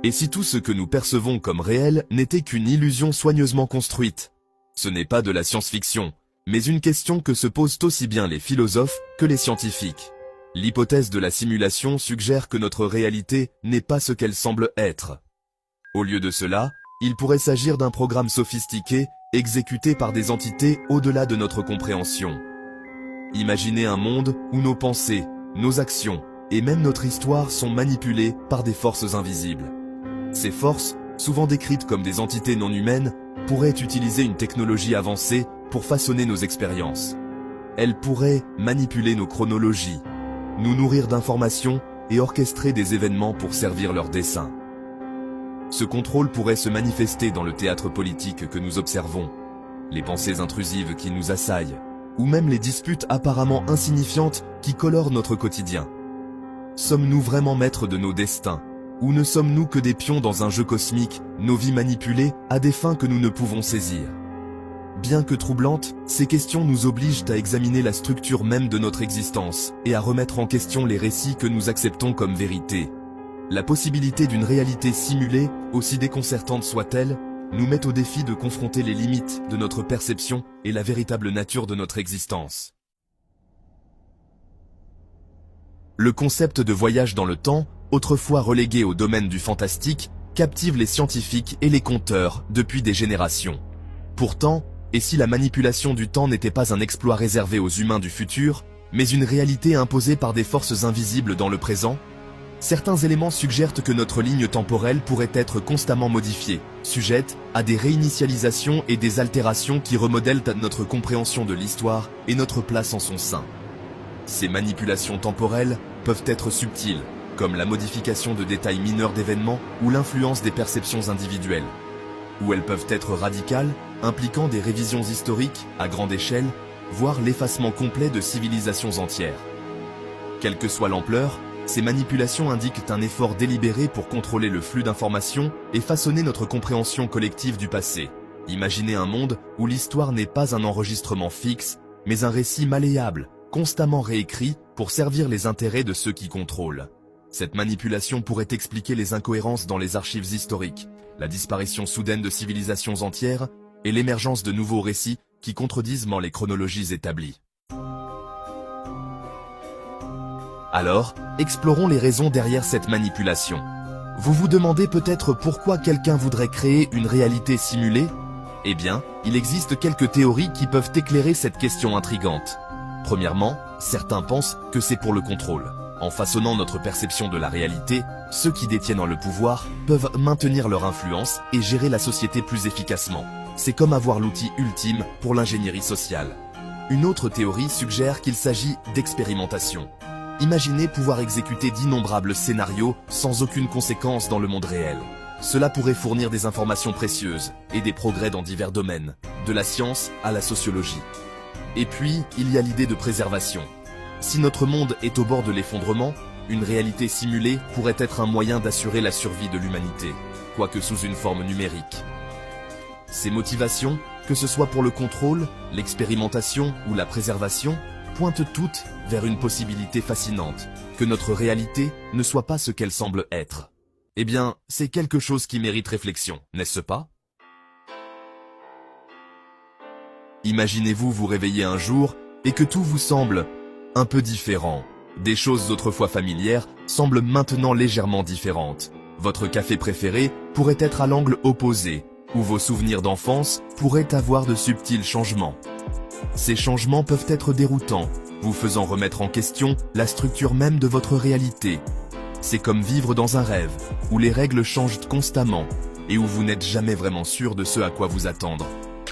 Et si tout ce que nous percevons comme réel n'était qu'une illusion soigneusement construite? Ce n'est pas de la science-fiction, mais une question que se posent aussi bien les philosophes que les scientifiques. L'hypothèse de la simulation suggère que notre réalité n'est pas ce qu'elle semble être. Au lieu de cela, il pourrait s'agir d'un programme sophistiqué, exécuté par des entités au-delà de notre compréhension. Imaginez un monde où nos pensées, nos actions et même notre histoire sont manipulées par des forces invisibles. Ces forces, souvent décrites comme des entités non humaines, pourraient utiliser une technologie avancée pour façonner nos expériences. Elles pourraient manipuler nos chronologies, nous nourrir d'informations et orchestrer des événements pour servir leurs desseins. Ce contrôle pourrait se manifester dans le théâtre politique que nous observons, les pensées intrusives qui nous assaillent, ou même les disputes apparemment insignifiantes qui colorent notre quotidien. Sommes-nous vraiment maîtres de nos destins, ou ne sommes-nous que des pions dans un jeu cosmique, nos vies manipulées à des fins que nous ne pouvons saisir? Bien que troublantes, ces questions nous obligent à examiner la structure même de notre existence et à remettre en question les récits que nous acceptons comme vérité. La possibilité d'une réalité simulée, aussi déconcertante soit-elle, nous met au défi de confronter les limites de notre perception et la véritable nature de notre existence. Le concept de voyage dans le temps, autrefois relégué au domaine du fantastique, captive les scientifiques et les conteurs depuis des générations. Pourtant, et si la manipulation du temps n'était pas un exploit réservé aux humains du futur, mais une réalité imposée par des forces invisibles dans le présent, certains éléments suggèrent que notre ligne temporelle pourrait être constamment modifiée, sujette à des réinitialisations et des altérations qui remodèlent notre compréhension de l'histoire et notre place en son sein. Ces manipulations temporelles peuvent être subtiles, comme la modification de détails mineurs d'événements ou l'influence des perceptions individuelles. Ou elles peuvent être radicales, impliquant des révisions historiques à grande échelle, voire l'effacement complet de civilisations entières. Quelle que soit l'ampleur, ces manipulations indiquent un effort délibéré pour contrôler le flux d'informations et façonner notre compréhension collective du passé. Imaginez un monde où l'histoire n'est pas un enregistrement fixe, mais un récit malléable, constamment réécrit pour servir les intérêts de ceux qui contrôlent. Cette manipulation pourrait expliquer les incohérences dans les archives historiques, la disparition soudaine de civilisations entières et l'émergence de nouveaux récits qui contredisent les chronologies établies. Alors, explorons les raisons derrière cette manipulation. Vous vous demandez peut-être pourquoi quelqu'un voudrait créer une réalité simulée? Eh bien, il existe quelques théories qui peuvent éclairer cette question intrigante. Premièrement, certains pensent que c'est pour le contrôle. En façonnant notre perception de la réalité, ceux qui détiennent le pouvoir peuvent maintenir leur influence et gérer la société plus efficacement. C'est comme avoir l'outil ultime pour l'ingénierie sociale. Une autre théorie suggère qu'il s'agit d'expérimentation. Imaginez pouvoir exécuter d'innombrables scénarios sans aucune conséquence dans le monde réel. Cela pourrait fournir des informations précieuses et des progrès dans divers domaines, de la science à la sociologie. Et puis, il y a l'idée de préservation. Si notre monde est au bord de l'effondrement, une réalité simulée pourrait être un moyen d'assurer la survie de l'humanité, quoique sous une forme numérique. Ces motivations, que ce soit pour le contrôle, l'expérimentation ou la préservation, pointent toutes vers une possibilité fascinante, que notre réalité ne soit pas ce qu'elle semble être. Eh bien, c'est quelque chose qui mérite réflexion, n'est-ce pas? Imaginez-vous vous réveiller un jour et que tout vous semble un peu différent. Des choses autrefois familières semblent maintenant légèrement différentes. Votre café préféré pourrait être à l'angle opposé, ou vos souvenirs d'enfance pourraient avoir de subtils changements. Ces changements peuvent être déroutants, vous faisant remettre en question la structure même de votre réalité. C'est comme vivre dans un rêve, où les règles changent constamment, et où vous n'êtes jamais vraiment sûr de ce à quoi vous attendre.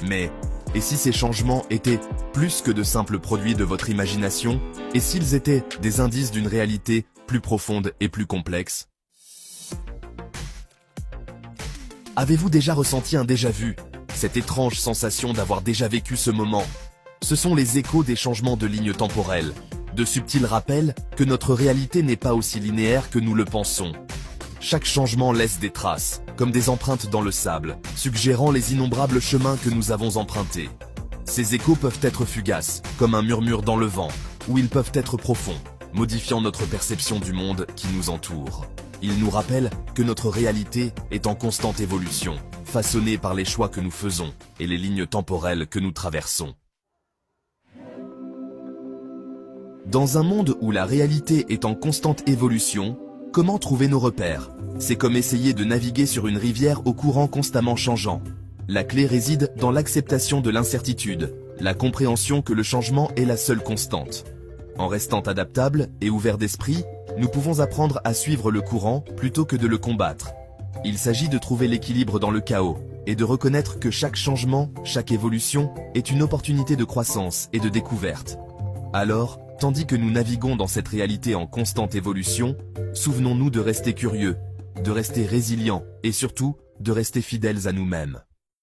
Mais, et si ces changements étaient plus que de simples produits de votre imagination, et s'ils étaient des indices d'une réalité plus profonde et plus complexe? Avez-vous déjà ressenti un déjà-vu, cette étrange sensation d'avoir déjà vécu ce moment? Ce sont les échos des changements de lignes temporelles, de subtils rappels que notre réalité n'est pas aussi linéaire que nous le pensons. Chaque changement laisse des traces, comme des empreintes dans le sable, suggérant les innombrables chemins que nous avons empruntés. Ces échos peuvent être fugaces, comme un murmure dans le vent, ou ils peuvent être profonds, modifiant notre perception du monde qui nous entoure. Il nous rappelle que notre réalité est en constante évolution, façonnée par les choix que nous faisons et les lignes temporelles que nous traversons. Dans un monde où la réalité est en constante évolution, comment trouver nos repères? C'est comme essayer de naviguer sur une rivière au courant constamment changeant. La clé réside dans l'acceptation de l'incertitude, la compréhension que le changement est la seule constante. En restant adaptable et ouvert d'esprit, nous pouvons apprendre à suivre le courant plutôt que de le combattre. Il s'agit de trouver l'équilibre dans le chaos et de reconnaître que chaque changement, chaque évolution est une opportunité de croissance et de découverte. Alors, tandis que nous naviguons dans cette réalité en constante évolution, souvenons-nous de rester curieux, de rester résilients et surtout, de rester fidèles à nous-mêmes.